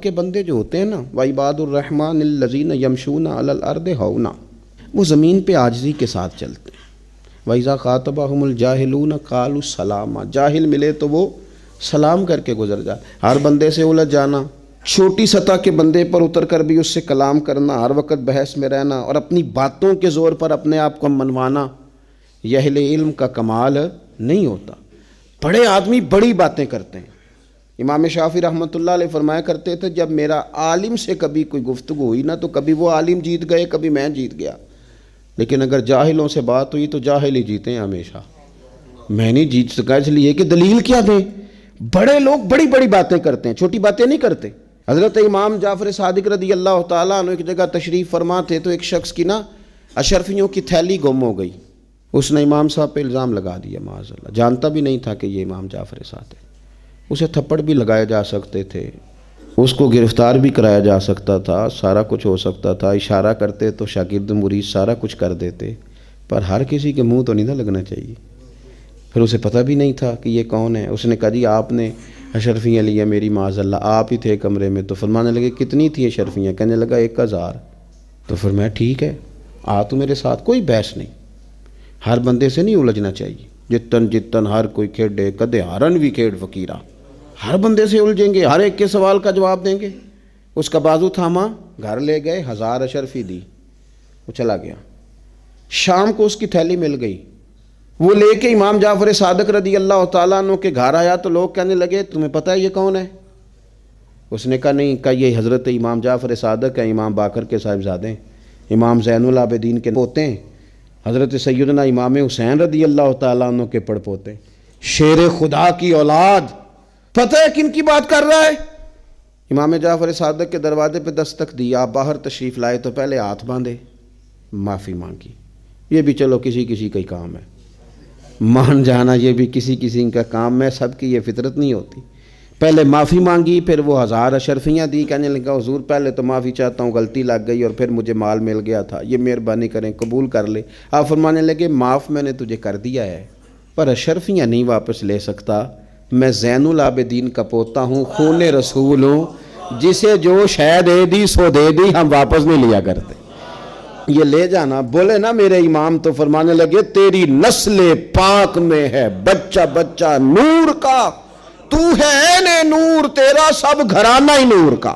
کے بندے جو ہوتے ہیں نا وعباد الرحمن الذین یمشون علی الارض ہونا، وہ زمین پہ عاجزی کے ساتھ چلتے ہیں۔ وَإِذَا خَاطَبَهُمُ الْجَاهِلُونَ قَالُوا سَلَامًا، جاہل ملے تو وہ سلام کر کے گزر جائے۔ ہر بندے سے الجھ جانا، چھوٹی سطح کے بندے پر اتر کر بھی اس سے کلام کرنا، ہر وقت بحث میں رہنا اور اپنی باتوں کے زور پر اپنے آپ کو منوانا، یہ اہل علم کا کمال نہیں ہوتا۔ بڑے آدمی بڑی باتیں کرتے ہیں۔ امام شافعی رحمۃ اللہ علیہ فرمایا کرتے تھے جب میرا عالم سے کبھی کوئی گفتگو ہوئی نا تو کبھی وہ عالم جیت گئے، کبھی میں جیت گیا، لیکن اگر جاہلوں سے بات ہوئی تو جاہل ہی جیتے ہیں ہمیشہ۔ میں نہیں جیت سکا اس لیے کہ دلیل کیا دیں؟ بڑے لوگ بڑی بڑی باتیں کرتے ہیں، چھوٹی باتیں نہیں کرتے۔ حضرت امام جعفر صادق رضی اللہ تعالیٰ عنہ ایک جگہ تشریف فرما تھے تو ایک شخص کی نا اشرفیوں کی تھیلی گم ہو گئی۔ اس نے امام صاحب پہ الزام لگا دیا، معاذ اللہ، جانتا بھی نہیں تھا کہ یہ امام جعفر صادق ہے۔ اسے تھپڑ بھی لگائے جا سکتے تھے، اس کو گرفتار بھی کرایا جا سکتا تھا، سارا کچھ ہو سکتا تھا، اشارہ کرتے تو شاگرد مرید سارا کچھ کر دیتے، پر ہر کسی کے منہ تو نہیں نہ لگنا چاہیے۔ پھر اسے پتہ بھی نہیں تھا کہ یہ کون ہے۔ اس نے کہا جی آپ نے اشرفیاں لی ہیں میری، معاذ اللہ، آپ ہی تھے کمرے میں؟ تو فرمانے لگے کتنی تھی اشرفیاں؟ کہنے لگا 1000۔ تو فرمایا ٹھیک ہے، آ تو میرے ساتھ، کوئی بحث نہیں۔ ہر بندے سے نہیں الجھنا چاہیے، جتن ہر کوئی کھیڑے کدے ہارن بھی کھیڑ فقیرہ، ہر بندے سے الجھیں گے، ہر ایک کے سوال کا جواب دیں گے۔ اس کا بازو تھاما، گھر لے گئے، 1000 اشرفی دی، وہ چلا گیا۔ شام کو اس کی تھیلی مل گئی، وہ لے کے امام جعفر صادق رضی اللہ تعالیٰ عنہ کے گھر آیا تو لوگ کہنے لگے تمہیں پتہ ہے یہ کون ہے؟ اس نے کہا نہیں، کہا یہ حضرت امام جعفر صادق ہیں، امام باقر کے صاحبزادے، امام زین العابدین کے پوتے ہیں، حضرت سیدنا امام حسین رضی اللہ تعالیٰ عنہ کے پڑپوتے، شیر خدا کی اولاد۔ پتہ ہے کن کی بات کر رہا ہے؟ امام جعفر صادق کے دروازے پہ دستک دی، آپ باہر تشریف لائے تو پہلے ہاتھ باندھے، معافی مانگی۔ یہ بھی چلو کسی کسی کا ہی کام ہے، مان جانا یہ بھی کسی کسی کا کام ہے، سب کی یہ فطرت نہیں ہوتی۔ پہلے معافی مانگی، پھر وہ 1000 اشرفیاں دی، کہنے لگا حضور پہلے تو معافی چاہتا ہوں، غلطی لگ گئی اور پھر مجھے مال مل گیا تھا، یہ مہربانی کریں قبول کر لے۔ آپ فرمانے لگے معاف میں نے تجھے کر دیا ہے، پر اشرفیاں نہیں واپس لے سکتا، میں زین العابدین کا پوتا ہوں، خون رسول ہوں، جسے جو شے دے دی سو دے دی، ہم واپس نہیں لیا کرتے، یہ لے جانا۔ بولے نا میرے امام تو فرمانے لگے تیری نسل پاک میں ہے بچہ بچہ نور کا، تو ہے عین نور، تیرا سب گھرانہ ہی نور کا۔